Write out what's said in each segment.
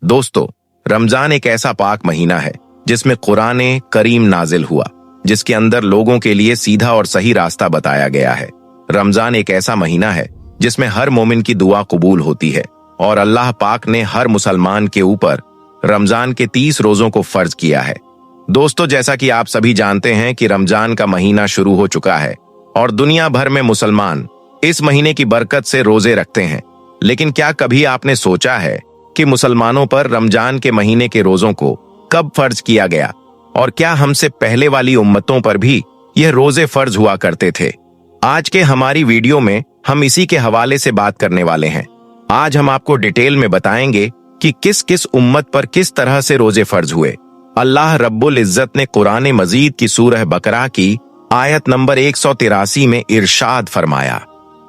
दोस्तों, रमजान एक ऐसा पाक महीना है जिसमें कुरान करीम नाजिल हुआ, जिसके अंदर लोगों के लिए सीधा और सही रास्ता बताया गया है। रमजान एक ऐसा महीना है जिसमें हर मोमिन की दुआ कबूल होती है और अल्लाह पाक ने हर मुसलमान के ऊपर रमजान के 30 रोजों को फर्ज किया है। दोस्तों, जैसा कि आप सभी जानते हैं कि रमजान का महीना शुरू हो चुका है और दुनिया भर में मुसलमान इस महीने की बरकत से रोजे रखते हैं। लेकिन क्या कभी आपने सोचा है कि मुसलमानों पर रमजान के महीने के रोजों को कब फर्ज किया गया और क्या हमसे पहले वाली उम्मतों पर भी यह रोजे फर्ज हुआ करते थे? आज के हमारी वीडियो में हम इसी के हवाले से बात करने वाले हैं। आज हम आपको डिटेल में बताएंगे कि किस किस उम्मत पर किस तरह से रोजे फर्ज हुए। अल्लाह रब्बुल इज्जत ने कुरान मजीद की सूरह बकरा की आयत नंबर 183 में इरशाद फरमाया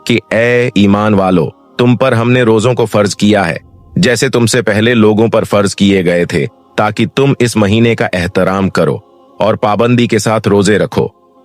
कि ए ईमान वालो, तुम पर हमने रोजों को फर्ज किया है जैसे तुमसे पहले लोगों पर फर्ज किए गए थे, ताकि तुम इस महीने का एहतराम करो और पाबंदी के साथ रोजे रखो।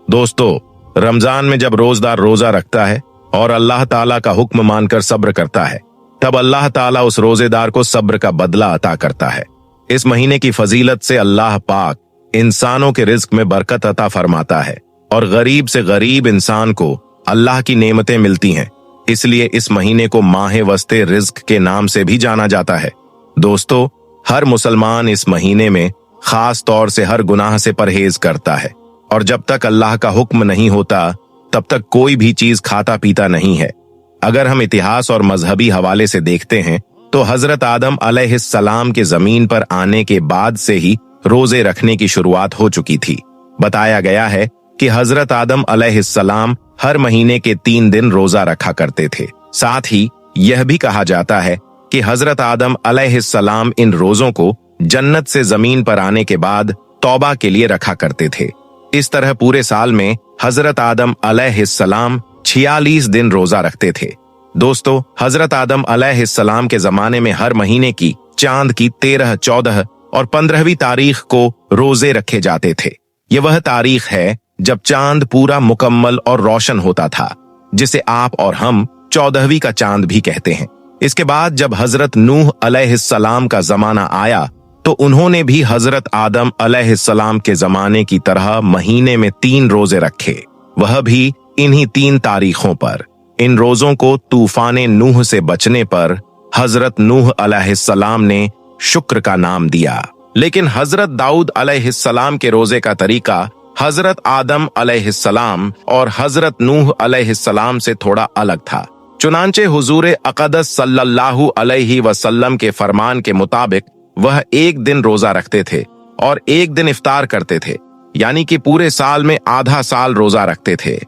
दोस्तों, रमजान में जब रोजदार रोजा रखता है और अल्लाह ताला का हुक्म मानकर सब्र करता है, तब अल्लाह ताला उस रोजेदार को सब्र का बदला अता करता है। इस महीने की फजीलत से अल्लाह पाक इंसानों के रिज्क में बरकत अता फरमाता है और गरीब से गरीब इंसान को अल्लाह की नेमतें मिलती हैं। इसलिए इस महीने को माह वस्ते रिज्क के नाम से भी जाना जाता है। दोस्तों, हर मुसलमान इस महीने में खास तौर से हर गुनाह से परहेज करता है और जब तक अल्लाह का हुक्म नहीं होता तब तक कोई भी चीज खाता पीता नहीं है। अगर हम इतिहास और मजहबी हवाले से देखते हैं तो हजरत आदम अलैहिस्सलाम के जमीन पर आने के बाद से ही रोजे रखने की शुरुआत हो चुकी थी। बताया गया है कि हजरत आदम अलैहिस्सलाम हर महीने के 3 दिन रोजा रखा करते थे। साथ ही यह भी कहा जाता है कि हजरत आदम अलैहिस्सलाम इन रोजों को जन्नत से जमीन पर आने के बाद तौबा के लिए रखा करते थे। इस तरह पूरे साल में हजरत आदम अलैहिस्सलाम 46 दिन रोजा रखते थे। दोस्तों, हजरत आदम अलैहिस्सलाम के जमाने में हर महीने की चांद की 13, 14 और 15वीं तारीख को रोजे रखे जाते थे। यह वह तारीख है जब चांद पूरा मुकम्मल और रोशन होता था, जिसे आप और हम 14वीं का चांद भी कहते हैं। इसके बाद जब हजरत नूह अलैहिस्सलाम का जमाना आया तो उन्होंने भी हजरत आदम अलैहिस्सलाम के जमाने की तरह महीने में 3 रोजे रखे, वह भी इन्हीं 3 तारीखों पर। इन रोजों को तूफान नूह से बचने पर हजरत नूह अलैहिस्सलाम ने शुक्र का नाम दिया। लेकिन हजरत दाऊद अलैहिस्सलाम के रोजे का तरीका हजरत आदम अलैहिस्सलाम और हजरत नूह अलैहिस्सलाम से थोड़ा अलग था। चुनांचे हुजूर अक़दस सल्लल्लाहु अलैहि वसल्लम के फरमान के मुताबिक वह 1 दिन रोजा रखते थे और 1 दिन इफ्तार करते थे, यानी कि पूरे साल में आधा साल रोजा रखते थे।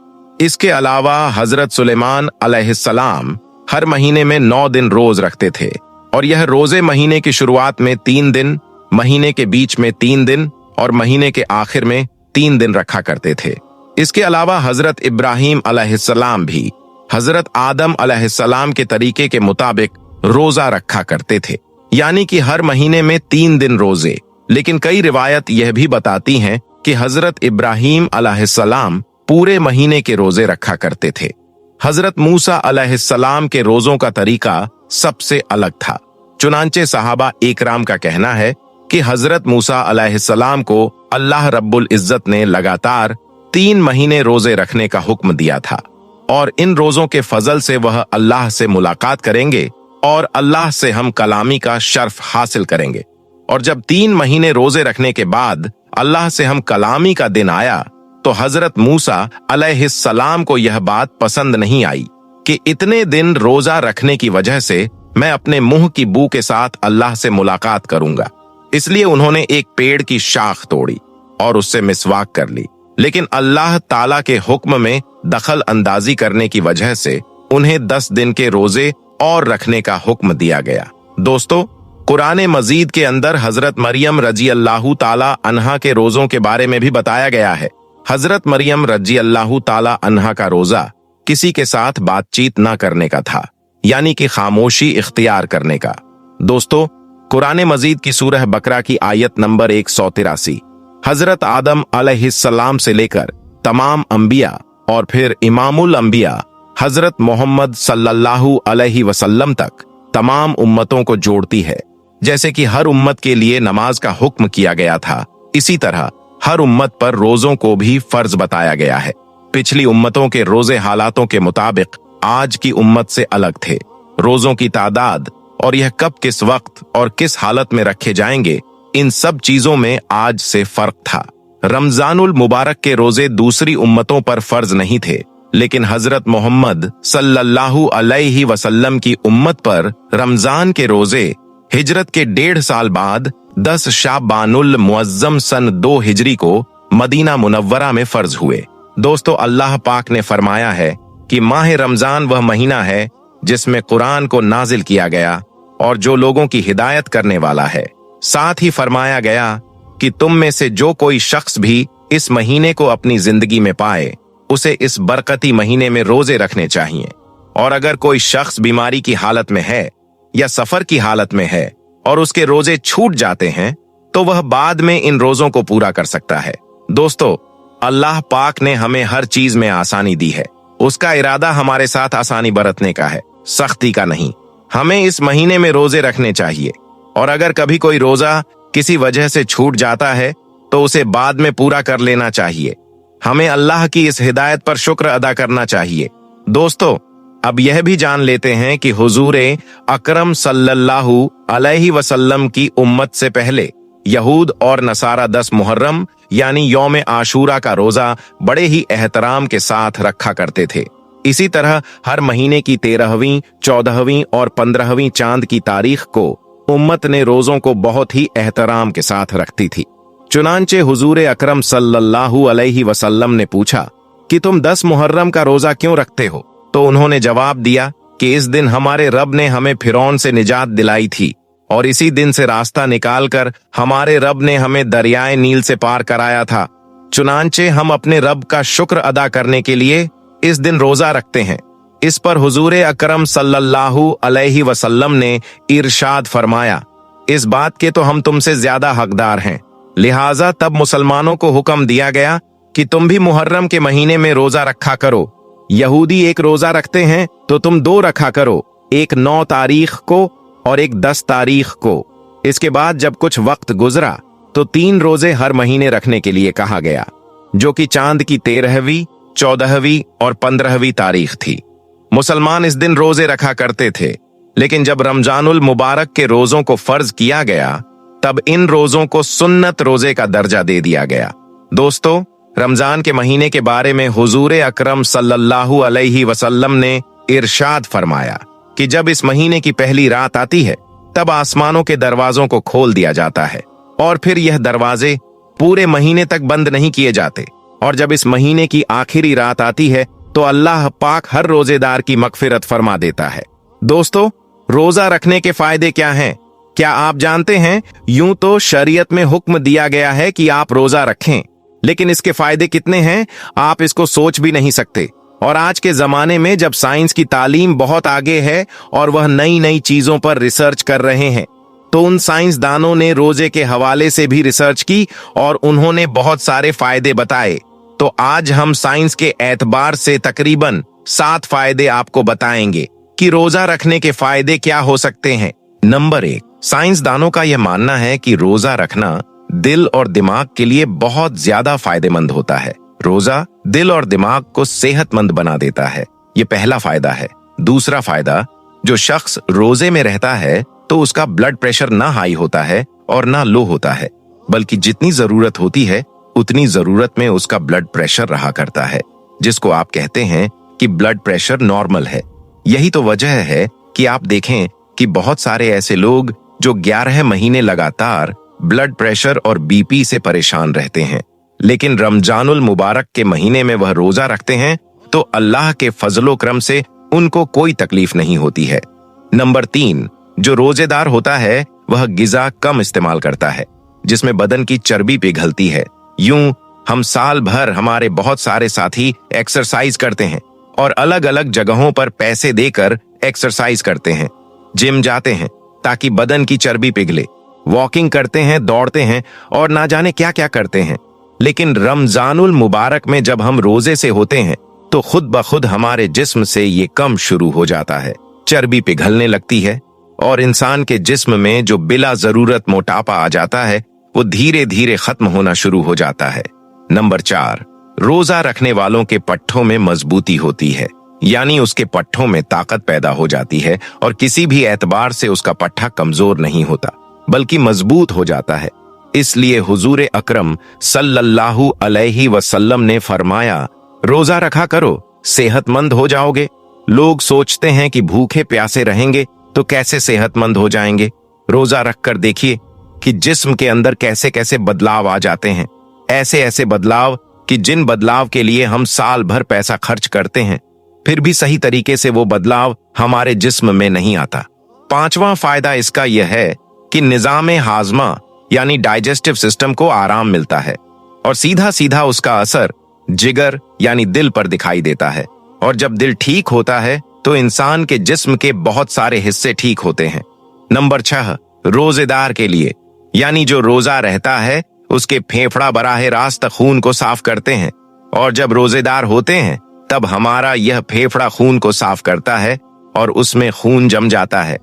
इसके अलावा हजरत सुलेमान अलैहिस्सलाम हर महीने में 9 दिन रोज रखते थे और यह रोजे महीने की शुरुआत में 3 दिन, महीने के बीच में 3 दिन और महीने के आखिर में 3 दिन रखा करते थे। इसके अलावा हजरत इब्राहिम अलैहिस्सलाम भी हजरत आदम अलैहिस्सलाम के तरीके के मुताबिक रोजा रखा करते थे, यानी कि हर महीने में 3 दिन रोजे। लेकिन कई रिवायत यह भी बताती हैं कि हजरत इब्राहिम अलैहिस्सलाम पूरे महीने के रोजे रखा करते थे। हजरत मूसा अलैहिस्सलाम के रोजों का तरीका सबसे अलग था। चुनांचे सहाबा इकराम का कहना है कि हजरत मूसा अलैहिस्सलाम को अल्लाह रब्बुल इज्जत ने लगातार 3 महीने रोजे रखने का हुक्म दिया था और इन रोजों के फजल से वह अल्लाह से मुलाकात करेंगे और अल्लाह से हम कलामी का शर्फ हासिल करेंगे। और जब 3 महीने रोजे रखने के बाद अल्लाह से हम कलामी का दिन आया तो हजरत मूसा अलैहिस्सलाम को यह बात पसंद नहीं आई कि इतने दिन रोजा रखने की वजह से मैं अपने मुंह की बू के साथ अल्लाह से मुलाकात करूंगा। इसलिए उन्होंने एक पेड़ की शाख तोड़ी और उससे मिसवाक कर ली। लेकिन अल्लाह ताला के हुक्म में दखल अंदाजी करने की वजह से उन्हें 10 दिन के रोजे और रखने का हुक्म दिया गया। दोस्तों, कुरान मजीद के अंदर हजरत मरियम रजी अल्लाहु ताला अन्हा के रोजों के बारे में भी बताया गया है। हजरत मरियम रजी अल्लाहु ताला अन्हा का रोजा किसी के साथ बातचीत न करने का था, यानी कि खामोशी इख्तियार करने का। दोस्तों, कुरान मजीद की सूरह बकरा की आयत नंबर 183 हजरत आदम अलैहिस्सलाम से लेकर तमाम अंबिया और फिर इमामुल अंबिया हजरत मोहम्मद सल्लल्लाहु अलैहि वसल्लम तक तमाम उम्मतों को जोड़ती है, जैसे कि हर उम्मत के लिए नमाज का हुक्म किया गया था, इसी तरह हर उम्मत पर रोजों को भी फर्ज बताया गया है। पिछली उम्मतों के रोजे हालातों के मुताबिक आज की उम्मत से अलग थे। रोजों की तादाद और यह कब, किस वक्त और किस हालत में रखे जाएंगे, इन सब चीजों में आज से फर्क था। रमजानुल मुबारक के रोजे दूसरी उम्मतों पर फर्ज नहीं थे, लेकिन हजरत मोहम्मद सल्लल्लाहु अलैहि वसल्लम की उम्मत पर रमजान के रोजे हिजरत के 1.5 साल बाद 10 शाबानुल मुअज्जम सन 2 हिजरी को मदीना मुनव्वरा में फर्ज हुए। दोस्तों, अल्लाह पाक ने फरमाया है कि माह रमजान वह महीना है जिसमें कुरान को नाजिल किया गया और जो लोगों की हिदायत करने वाला है। साथ ही फरमाया गया कि तुम में से जो कोई शख्स भी इस महीने को अपनी जिंदगी में पाए, उसे इस बरकती महीने में रोजे रखने चाहिए। और अगर कोई शख्स बीमारी की हालत में है या सफर की हालत में है और उसके रोजे छूट जाते हैं, तो वह बाद में इन रोजों को पूरा कर सकता है। दोस्तों, अल्लाह पाक ने हमें हर चीज में आसानी दी है। उसका इरादा हमारे साथ आसानी बरतने का है, सख्ती का नहीं। हमें इस महीने में रोजे रखने चाहिए और अगर कभी कोई रोजा किसी वजह से छूट जाता है तो उसे बाद में पूरा कर लेना चाहिए। हमें अल्लाह की इस हिदायत पर शुक्र अदा करना चाहिए। दोस्तों, अब यह भी जान लेते हैं कि हुजूर अकरम सल्लल्लाहु अलैहि वसल्लम की उम्मत से पहले यहूद और नसारा 10 मुहर्रम यानी यौम आशूरा का रोजा बड़े ही एहतराम के साथ रखा करते थे। इसी तरह हर महीने की 13वीं, 14वीं और 15वीं चांद की तारीख को उम्मत ने रोजों को बहुत ही एहतराम के साथ रखती थी। चुनांचे हुजूर अकरम सल्लल्लाहु अलैहि वसल्लम ने पूछा कि तुम 10 मुहर्रम का रोजा क्यों रखते हो? तो उन्होंने जवाब दिया कि इस दिन हमारे रब ने हमें फिरौन से निजात दिलाई थी और इसी दिन से रास्ता निकालकर हमारे रब ने हमें दरियाए नील से पार कराया था। चुनांचे हम अपने रब का शुक्र अदा करने के लिए इस दिन रोजा रखते हैं। इस पर हुजूर अकरम सल्लल्लाहु अलैहि वसल्लम ने इरशाद फरमाया, इस बात के तो हम तुमसे ज्यादा हकदार हैं। लिहाजा तब मुसलमानों को हुक्म दिया गया कि तुम भी मुहर्रम के महीने में रोजा रखा करो। यहूदी एक रोजा रखते हैं तो तुम 2 रखा करो, एक 9 तारीख को और एक 10 तारीख को। इसके बाद जब कुछ वक्त गुजरा तो 3 रोजे हर महीने रखने के लिए कहा गया, जो कि चांद की 13वीं, 14वीं और 15वीं तारीख थी। मुसलमान इस दिन रोजे रखा करते थे, लेकिन जब रमजानुल मुबारक के रोजों को फर्ज किया गया तब इन रोजों को सुन्नत रोजे का दर्जा दे दिया गया। दोस्तों, रमजान के महीने के बारे में हुजूर अकरम सल्लल्लाहु अलैहि वसल्लम ने इरशाद फरमाया कि जब इस महीने की पहली रात आती है तब आसमानों के दरवाजों को खोल दिया जाता है और फिर यह दरवाजे पूरे महीने तक बंद नहीं किए जाते। और जब इस महीने की आखिरी रात आती है तो अल्लाह पाक हर रोजेदार की मगफिरत फरमा देता है। दोस्तों, रोजा रखने के फायदे क्या हैं? क्या आप जानते हैं? यूं तो शरीयत में हुक्म दिया गया है कि आप रोजा रखें, लेकिन इसके फायदे कितने हैं आप इसको सोच भी नहीं सकते। और आज के जमाने में जब साइंस की तालीम बहुत आगे है और वह नई नई चीजों पर रिसर्च कर रहे हैं, तो उन साइंसदानों ने रोजे के हवाले से भी रिसर्च की और उन्होंने बहुत सारे फायदे बताए। तो आज हम साइंस के एतबार से तकरीबन 7 फायदे आपको बताएंगे कि रोजा रखने के फायदे क्या हो सकते हैं। नंबर 1, साइंसदानों का यह मानना है कि रोजा रखना दिल और दिमाग के लिए बहुत ज्यादा फायदेमंद होता है। रोजा दिल और दिमाग को सेहतमंद बना देता है, ये पहला फायदा है। दूसरा फायदा, जो शख्स रोजे में रहता है तो उसका ब्लड प्रेशर ना हाई होता है और ना लो होता है, बल्कि जितनी जरूरत होती है उतनी जरूरत में उसका ब्लड प्रेशर रहा करता है, जिसको आप कहते हैं कि ब्लड प्रेशर नॉर्मल है। यही तो वजह है कि आप देखें कि बहुत सारे ऐसे लोग जो 11 महीने लगातार ब्लड प्रेशर और बीपी से परेशान रहते हैं, लेकिन रमजानुल मुबारक के महीने में वह रोजा रखते हैं तो अल्लाह के फजलो करम से उनको कोई तकलीफ नहीं होती है। नंबर 3, जो रोजेदार होता है वह गिजा कम इस्तेमाल करता है, जिसमें बदन की चर्बी पिघलती है। यूं हम साल भर हमारे बहुत सारे साथी एक्सरसाइज करते हैं और अलग अलग जगहों पर पैसे देकर एक्सरसाइज करते हैं, जिम जाते हैं ताकि बदन की चर्बी पिघले, वॉकिंग करते हैं, दौड़ते हैं और ना जाने क्या क्या करते हैं। लेकिन रमजानुल मुबारक में जब हम रोजे से होते हैं तो खुद ब खुद हमारे जिस्म से ये कम शुरू हो जाता है, चर्बी पिघलने लगती है और इंसान के जिस्म में जो बिला जरूरत मोटापा आ जाता है वो धीरे धीरे खत्म होना शुरू हो जाता है। नंबर 4, रोजा रखने वालों के पट्ठों में मजबूती होती है, यानी उसके पट्ठों में ताकत पैदा हो जाती है और किसी भी एतबार से उसका पट्ठा कमजोर नहीं होता बल्कि मजबूत हो जाता है। इसलिए हुजूर अकरम सल्लल्लाहु अलैहि वसल्लम ने फरमाया, रोजा रखा करो, सेहतमंद हो जाओगे। लोग सोचते हैं कि भूखे प्यासे रहेंगे तो कैसे सेहतमंद हो जाएंगे। रोजा रखकर देखिए कि जिस्म के अंदर कैसे कैसे बदलाव आ जाते हैं, ऐसे ऐसे बदलाव कि जिन बदलाव के लिए हम साल भर पैसा खर्च करते हैं फिर भी सही तरीके से वो बदलाव हमारे जिस्म में नहीं आता। 5वां फायदा इसका यह है कि निजामे हाजमा यानी डाइजेस्टिव सिस्टम को आराम मिलता है और सीधा सीधा उसका असर जिगर यानी दिल पर दिखाई देता है। और जब दिल ठीक होता है तो इंसान के जिस्म के बहुत सारे हिस्से ठीक होते हैं। नंबर 6, रोजेदार के लिए यानी जो रोजा रहता है उसके फेफड़ा बराह रास्त खून को साफ करते हैं और जब रोजेदार होते हैं तब हमारा यह फेफड़ा खून को साफ करता है और उसमें खून जम जाता है।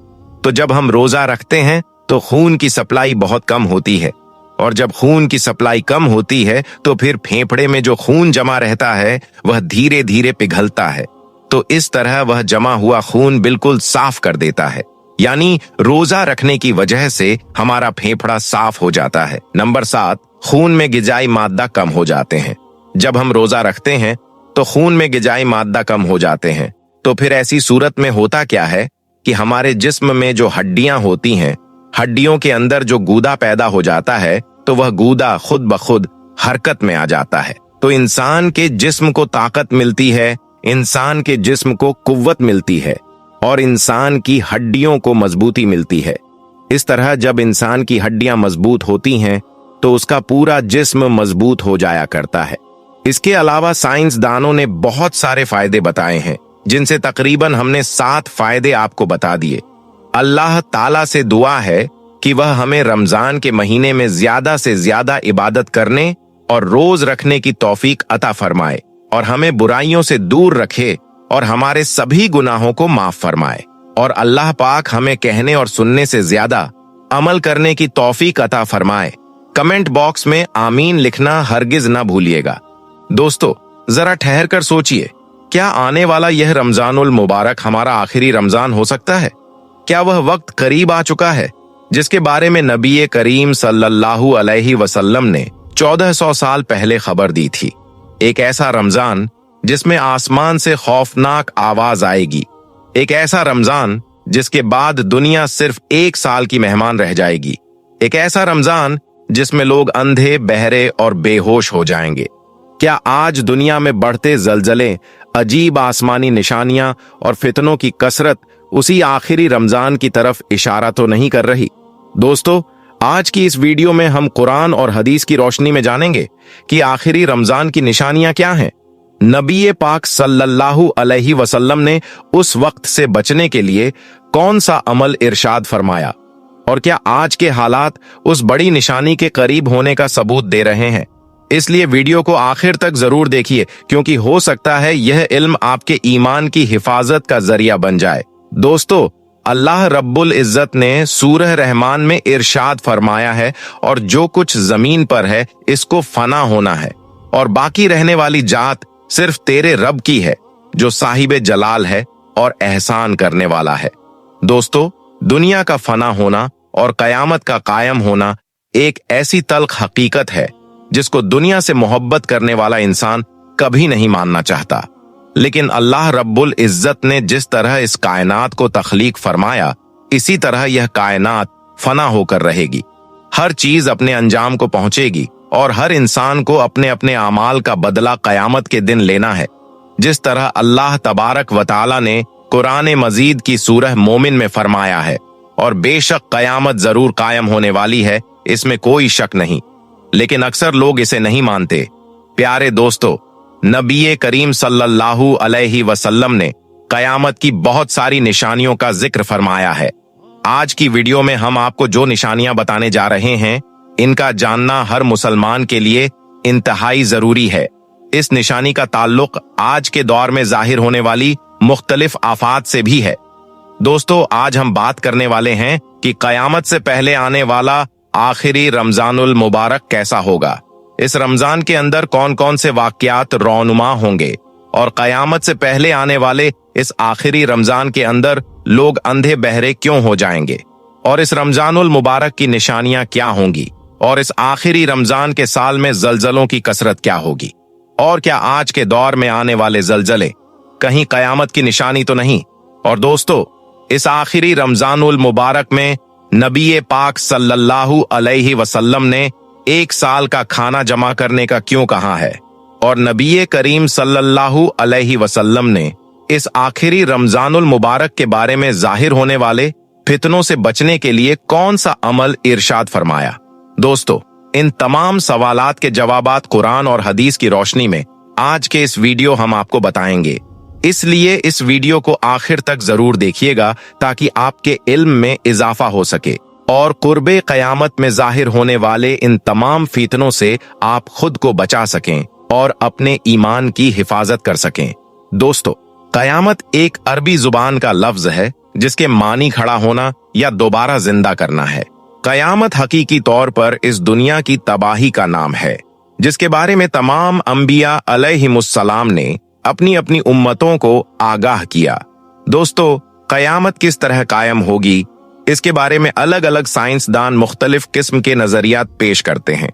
तो जब हम रोजा रखते हैं तो खून की सप्लाई बहुत कम होती है और जब खून की सप्लाई कम होती है तो फिर फेफड़े में जो खून जमा रहता है वह धीरे धीरे पिघलता है। तो इस तरह वह जमा हुआ खून बिल्कुल साफ कर देता है, यानी रोजा रखने की वजह से हमारा फेफड़ा साफ हो जाता है। नंबर 7, खून में गिजाई मादा कम हो जाते हैं। जब हम रोजा रखते हैं तो खून में गिजाई मादा कम हो जाते हैं। तो फिर ऐसी सूरत में होता क्या है कि हमारे जिस्म में जो हड्डियां होती हैं, हड्डियों के अंदर जो गूदा पैदा हो जाता है तो वह गूदा खुद ब खुद हरकत में आ जाता है। तो इंसान के जिस्म को ताकत मिलती है, इंसान के जिस्म को कुव्वत मिलती है और इंसान की हड्डियों को मजबूती मिलती है। इस तरह जब इंसान की हड्डियां मजबूत होती हैं तो उसका पूरा जिस्म मजबूत हो जाया करता है। इसके अलावा साइंसदानों ने बहुत सारे फायदे बताए हैं जिनसे तकरीबन हमने 7 फायदे आपको बता दिए। अल्लाह ताला से दुआ है कि वह हमें रमजान के महीने में ज्यादा से ज्यादा इबादत करने और रोज रखने की तौफीक अता फरमाए और हमें बुराइयों से दूर रखे और हमारे सभी गुनाहों को माफ फरमाए। और अल्लाह पाक हमें कहने और सुनने से ज्यादा अमल करने की तौफीक अता फरमाए। कमेंट बॉक्स में आमीन लिखना हरगिज ना भूलिएगा। दोस्तों, जरा ठहर कर सोचिए, क्या आने वाला यह रमजानुल मुबारक हमारा आखिरी रमजान हो सकता है? क्या वह वक्त करीब आ चुका है जिसके बारे में नबी करीम सल्लल्लाहु अलैहि वसल्लम ने 1400 साल पहले खबर दी थी? एक ऐसा रमजान जिसमें आसमान से खौफनाक आवाज आएगी, एक ऐसा रमजान जिसके बाद दुनिया सिर्फ 1 साल की मेहमान रह जाएगी, एक ऐसा रमजान जिसमें लोग अंधे, बहरे और बेहोश हो जाएंगे। क्या आज दुनिया में बढ़ते जलजले, अजीब आसमानी निशानियां और फितनों की कसरत उसी आखिरी रमजान की तरफ इशारा तो नहीं कर रही? दोस्तों, आज की इस वीडियो में हम कुरान और हदीस की रोशनी में जानेंगे कि आखिरी रमजान की निशानियां क्या हैं। नबी पाक सल्लल्लाहु अलैहि वसल्लम ने उस वक्त से बचने के लिए कौन सा अमल इरशाद फरमाया और क्या आज के हालात उस बड़ी निशानी के करीब होने का सबूत दे रहे हैं? इसलिए वीडियो को आखिर तक जरूर देखिए, क्योंकि हो सकता है यह इल्म आपके ईमान की हिफाजत का जरिया बन जाए। दोस्तों, अल्लाह रब्बुल इज्जत ने सूरह रहमान में इरशाद फरमाया है, और जो कुछ जमीन पर है इसको फना होना है और बाकी रहने वाली जात सिर्फ तेरे रब की है, जो साहिब जलाल है और एहसान करने वाला है। दोस्तों, दुनिया का फना होना और कयामत का कायम होना एक ऐसी तल्ख हकीकत है जिसको दुनिया से मोहब्बत करने वाला इंसान कभी नहीं मानना चाहता। लेकिन अल्लाह रब्बुल इज्जत ने जिस तरह इस कायनात को तख्लीक फरमाया, इसी तरह यह कायनात फना होकर रहेगी। हर चीज अपने अंजाम को पहुंचेगी और हर इंसान को अपने अपने आमाल का बदला कयामत के दिन लेना है। जिस तरह अल्लाह तबारक व तआला ने कुरान मजीद की सूरह मोमिन में फरमाया है, और बेशक कयामत जरूर कायम होने वाली है, इसमें कोई शक नहीं। लेकिन अक्सर लोग इसे नहीं मानते। प्यारे दोस्तों, नबी करीम सल्लल्लाहु अलैहि वसल्लम ने कयामत की बहुत सारी निशानियों का जिक्र फरमाया है। आज की वीडियो में हम आपको जो निशानियां बताने जा रहे हैं, इनका जानना हर मुसलमान के लिए इंतहाई जरूरी है। इस निशानी का ताल्लुक आज के दौर में जाहिर होने वाली मुख्तलिफ आफात से भी है। दोस्तों, आज हम बात करने वाले हैं कि कयामत से पहले आने वाला आखिरी रमजानुल मुबारक कैसा होगा। इस रमजान के अंदर कौन कौन से वाकयात रौनुमा होंगे और कयामत से पहले आने वाले इस आखिरी रमजान के अंदर लोग अंधे बहरे क्यों हो जाएंगे और इस रमजानुल मुबारक की निशानियां क्या होंगी और इस आखिरी रमजान के साल में जलजलों की कसरत क्या होगी और क्या आज के दौर में आने वाले जलजले कहीं कयामत की निशानी तो नहीं। और दोस्तों, इस आखिरी रमजानुल मुबारक में नबी पाक सल्लल्लाहु अलैहि वसल्लम ने एक साल का खाना जमा करने का क्यों कहा है और नबी करीम सल्लल्लाहु अलैहि वसल्लम ने इस आखिरी रमजानुल मुबारक के बारे में जाहिर होने वाले फितनों से बचने के लिए कौन सा अमल इरशाद फरमाया। दोस्तों, इन तमाम सवालात के जवाबात कुरान और हदीस की रोशनी में आज के इस वीडियो हम आपको बताएंगे, इसलिए इस वीडियो को आखिर तक जरूर देखिएगा ताकि आपके इल्म में इजाफा हो सके और कुर्बे कयामत में जाहिर होने वाले इन तमाम फितनों से आप खुद को बचा सकें और अपने ईमान की हिफाजत कर सकें। दोस्तों, कयामत एक अरबी जुबान का लफ्ज है जिसके मानी खड़ा होना या दोबारा जिंदा करना है। कयामत हकीकी तौर पर इस दुनिया की तबाही का नाम है जिसके बारे में तमाम अंबिया अलैहिमुस्सलाम ने अपनी अपनी उम्मतों को आगाह किया। दोस्तों, कयामत किस तरह कायम होगी इसके बारे में अलग अलग साइंसदान मुख्तलिफ किस्म के नजरियात पेश करते हैं।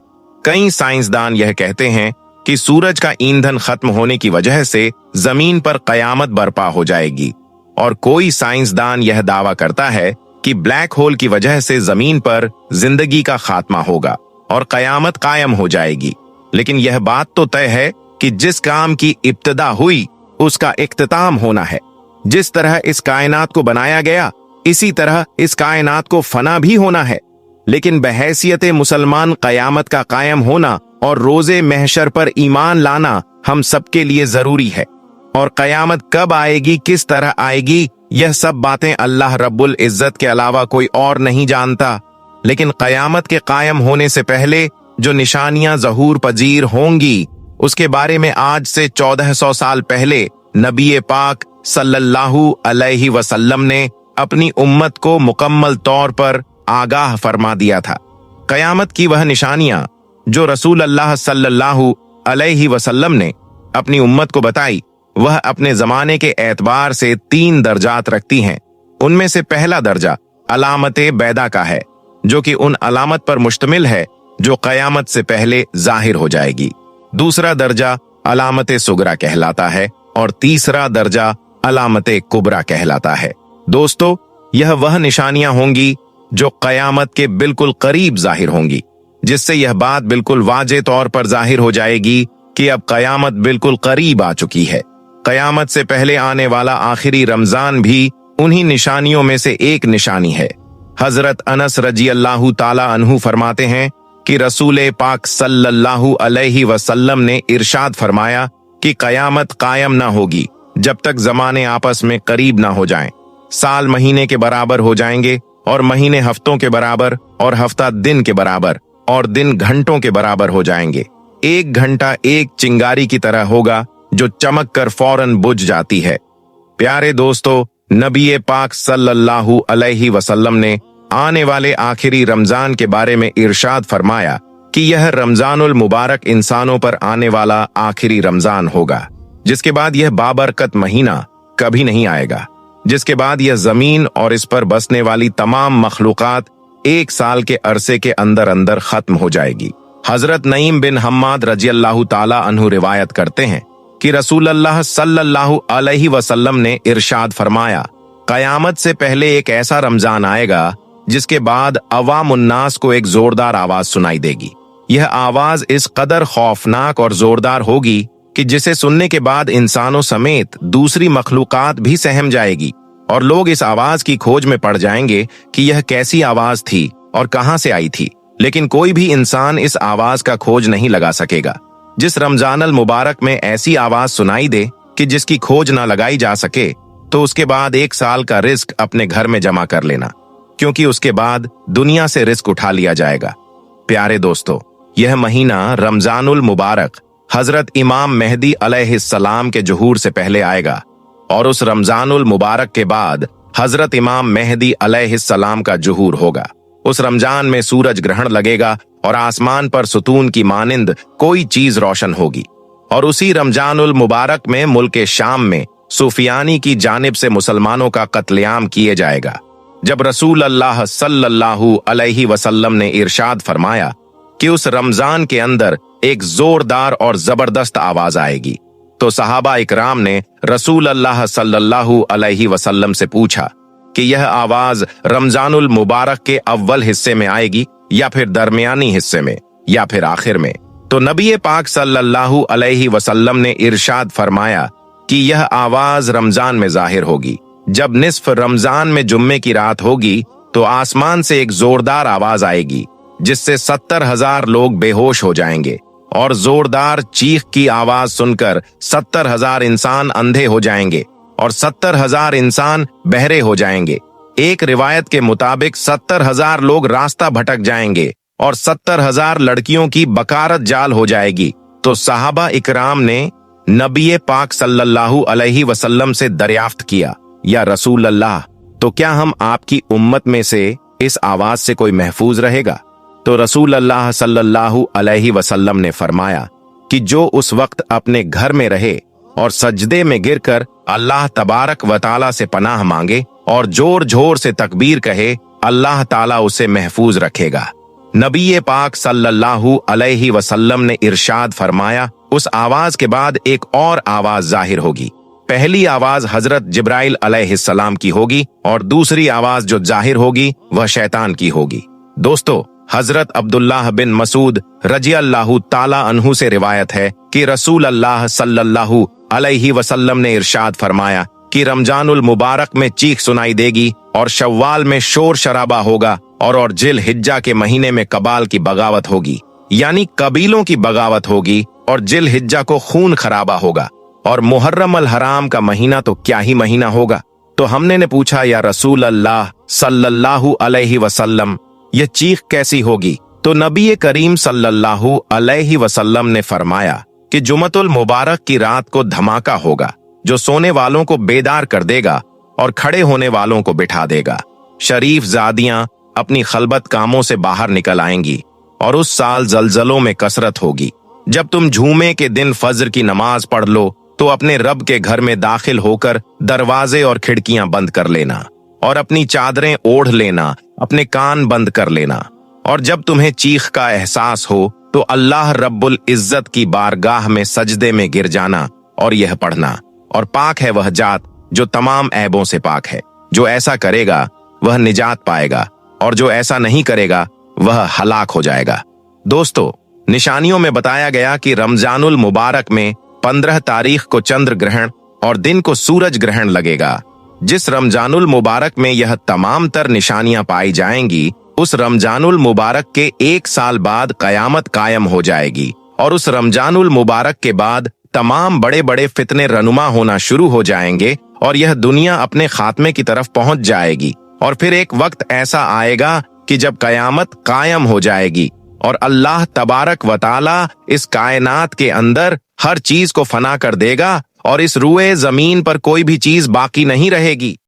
कई साइंसदान यह कहते हैं कि सूरज का ईंधन खत्म होने की वजह से जमीन पर कयामत बर्पा हो जाएगी और कोई साइंसदान यह दावा करता है कि ब्लैक होल की वजह से जमीन पर जिंदगी का खात्मा होगा और कयामत कायम हो जाएगी। लेकिन यह बात तो तय है कि जिस काम की इब्तिदा हुई उसका इख्तिताम होना है। जिस तरह इस कायनात को बनाया गया इसी तरह इस कायनात को फना भी होना है। लेकिन बहैसियत मुसलमान कयामत का कायम होना और रोजे महशर पर ईमान लाना हम सबके लिए जरूरी है। और कयामत कब आएगी, किस तरह आएगी, यह सब बातें अल्लाह रब्बुल इज्जत के अलावा कोई और नहीं जानता। लेकिन कयामत के कायम होने से पहले जो निशानियां ज़हूर पजीर होंगी उसके बारे में आज से 1400 साल पहले नबी पाक सल्लल्लाहु अलैहि वसल्लम ने अपनी उम्मत को मुकम्मल तौर पर आगाह फरमा दिया था। कयामत की वह निशानियां जो रसूल अल्लाह सल्लल्लाहु अलैहि वसल्लम ने अपनी उम्मत को बताई वह अपने जमाने के एतबार से 3 दर्जात रखती हैं। उनमें से पहला दर्जा अलामत बैदा का है जो कि उन अलामत पर मुश्तमिल है जो कयामत से पहले जाहिर हो जाएगी। दूसरा दर्जा अलामत सुगरा कहलाता है और तीसरा दर्जा अलामत कुबरा कहलाता है। दोस्तों, यह वह निशानियां होंगी जो कयामत के बिल्कुल करीब जाहिर होंगी, जिससे यह बात बिल्कुल वाजे तौर पर जाहिर हो जाएगी कि अब कयामत बिल्कुल करीब आ चुकी है। कयामत से पहले आने वाला आखिरी रमजान भी उन्हीं निशानियों में से एक निशानी है। हजरत अनस रजी अल्लाह ताला अन्हु फरमाते हैं कि रसूल पाक सल्लल्लाहु अलैहि वसल्लम ने इरशाद फरमाया कि कयामत कायम ना होगी जब तक जमाने आपस में करीब ना हो जाएं। साल महीने के बराबर हो जाएंगे और महीने हफ्तों के बराबर और हफ्ता दिन के बराबर और दिन घंटों के बराबर हो जाएंगे। एक घंटा एक चिंगारी की तरह होगा जो चमक कर फौरन बुझ जाती है। प्यारे दोस्तों, नबी पाक सल्लल्लाहु अलैहि वसल्लम ने आने वाले आखिरी रमजान के बारे में इरशाद फरमाया कि यह रमजानुल मुबारक इंसानों पर आने वाला आखिरी रमजान होगा, जिसके बाद यह बाबरकत महीना कभी नहीं आएगा, जिसके बाद यह जमीन और इस पर बसने वाली तमाम मखलूकात 1 साल के अरसे के अंदर अंदर खत्म हो जाएगी। हजरत नईम बिन हम्माद रजी अल्लाह ताला अन्हु रिवायत करते हैं कि रसूल अल्लाह सल्लल्लाहु अलैहि वसल्लम ने इरशाद फरमाया, कयामत से पहले एक ऐसा रमजान आएगा जिसके बाद अवामुन्नास को एक जोरदार आवाज सुनाई देगी। यह आवाज इस कदर खौफनाक और जोरदार होगी कि जिसे सुनने के बाद इंसानों समेत दूसरी मखलूकात भी सहम जाएगी और लोग इस आवाज की खोज में पड़ जाएंगे कि यह कैसी आवाज थी और कहां से आई थी। लेकिन कोई भी इंसान इस आवाज का खोज नहीं लगा सकेगा। जिस रमजानुल मुबारक में ऐसी आवाज सुनाई दे कि जिसकी खोज ना लगाई जा सके, तो उसके बाद 1 साल का रिस्क अपने घर में जमा कर लेना, क्योंकि उसके बाद दुनिया से रिस्क उठा लिया जाएगा। प्यारे दोस्तों, यह महीना रमजानुल मुबारक हजरत इमाम मेहदी अलैहिस्सलाम के ज़ुहूर से पहले आएगा और उस रमजानुल मुबारक के बाद हजरत इमाम मेहदी अलैहिस्सलाम का जुहूर होगा। उस रमजान में सूरज ग्रहण लगेगा और आसमान पर सुतून की मानिंद कोई चीज रोशन होगी। और उसी रमजानुल मुबारक में मुल्क शाम में सुफियानी की जानिब से मुसलमानों का कत्लेआम किए जाएगा। जब रसूल अल्लाह सल्लल्लाहु अलैहि वसल्लम ने इरशाद फरमाया कि उस रमजान के अंदर एक जोरदार और जबरदस्त आवाज आएगी, तो सहाबा इकराम ने रसूल अल्लाह सल्लल्लाहु अलैहि वसल्लम से पूछा कि यह आवाज रमजानुल मुबारक के अव्वल हिस्से में आएगी या फिर दरमियानी हिस्से में या फिर आखिर में। तो नबी पाक सल्लल्लाहु अलैहि वसल्लम ने इरशाद फरमाया कि यह आवाज रमजान में जाहिर होगी। जब निस्फ रमजान में जुम्मे की रात होगी तो आसमान से एक जोरदार आवाज आएगी जिससे 70,000 लोग बेहोश हो जाएंगे और जोरदार चीख की आवाज सुनकर 70,000 इंसान अंधे हो जाएंगे और 70,000 इंसान बहरे हो जाएंगे। एक रिवायत के मुताबिक 70,000 लोग रास्ता भटक जाएंगे और 70,000 लड़कियों की बकारत जाल हो जाएगी। तो सहाबा इकराम ने नबी पाक सल्लल्लाहु अलैहि वसल्लम से दरियाफ्त किया, या रसूल अल्लाह, तो क्या हम आपकी उम्मत में से इस आवाज से कोई महफूज रहेगा? तो रसूल अल्लाह सल्लल्लाहु अलैहि वसल्लम ने फरमाया कि जो उस वक्त अपने घर में रहे और सजदे में गिरकर अल्लाह तबारक व ताला से पनाह मांगे और जोर जोर से तकबीर कहे, अल्लाह ताला उसे महफूज रखेगा। नबी पाक सल्लल्लाहु अलैहि वसल्लम ने इरशाद फरमाया, उस आवाज के बाद एक और आवाज जाहिर होगी। पहली आवाज हजरत जिब्राइल अलैहिस्सलाम की होगी और दूसरी आवाज जो जाहिर होगी वह शैतान की होगी। दोस्तों, हजरत अब्दुल्लाह बिन मसूद रज़ियल्लाहु ताला अन्हु से रिवायत है कि रसूल अल्लाह सल्लल्लाहु अलैहि वसल्लम ने इरशाद फरमाया कि रमजानुल मुबारक में चीख सुनाई देगी और शव्वाल में शोर शराबा होगा और जिल हिज्जा के महीने में कबाल की बगावत होगी, यानी कबीलों की बगावत होगी और जिल हिज्जा को खून खराबा होगा। और मुहर्रम अल हराम का महीना तो क्या ही महीना होगा। तो हमने ने पूछा, या रसूल अल्लाह सल्लल्लाहु अलैहि वसल्लम, यह चीख कैसी होगी? तो नबी करीम सल्लल्लाहु अलैहि वसल्लम ने फरमाया कि जुमतुल मुबारक की रात को धमाका होगा जो सोने वालों को बेदार कर देगा और खड़े होने वालों को बिठा देगा। शरीफ जादियां अपनी खलबत कामों से बाहर निकल आएंगी और उस साल जलजलों में कसरत होगी। जब तुम झूमे के दिन फज्र की नमाज पढ़ लो तो अपने रब के घर में दाखिल होकर दरवाजे और खिड़कियां बंद कर लेना और अपनी चादरें ओढ़ लेना, अपने कान बंद कर लेना। और जब तुम्हें चीख का एहसास हो तो अल्लाह रब्बुल इज्जत की बारगाह में सजदे में गिर जाना और यह पढ़ना, और पाक है वह जात जो तमाम ऐबों से पाक है। जो ऐसा करेगा वह निजात पाएगा और जो ऐसा नहीं करेगा वह हलाक हो जाएगा। दोस्तों, निशानियों में बताया गया कि रमजानुल मुबारक में 15 तारीख को चंद्र ग्रहण और दिन को सूरज ग्रहण लगेगा। जिस रमजानुल मुबारक में यह तमाम तर निशानियां पाई जाएंगी, उस रमजानुल मुबारक के 1 साल बाद कयामत कायम हो जाएगी और उस रमजानुल मुबारक के बाद तमाम बड़े बड़े फितने रनुमा होना शुरू हो जाएंगे और यह दुनिया अपने खात्मे की तरफ पहुंच जाएगी। और फिर एक वक्त ऐसा आएगा कि जब कयामत कायम हो जाएगी और अल्लाह तबारक व ताला इस कायनात के अंदर हर चीज को फना कर देगा और इस रूए जमीन पर कोई भी चीज बाकी नहीं रहेगी।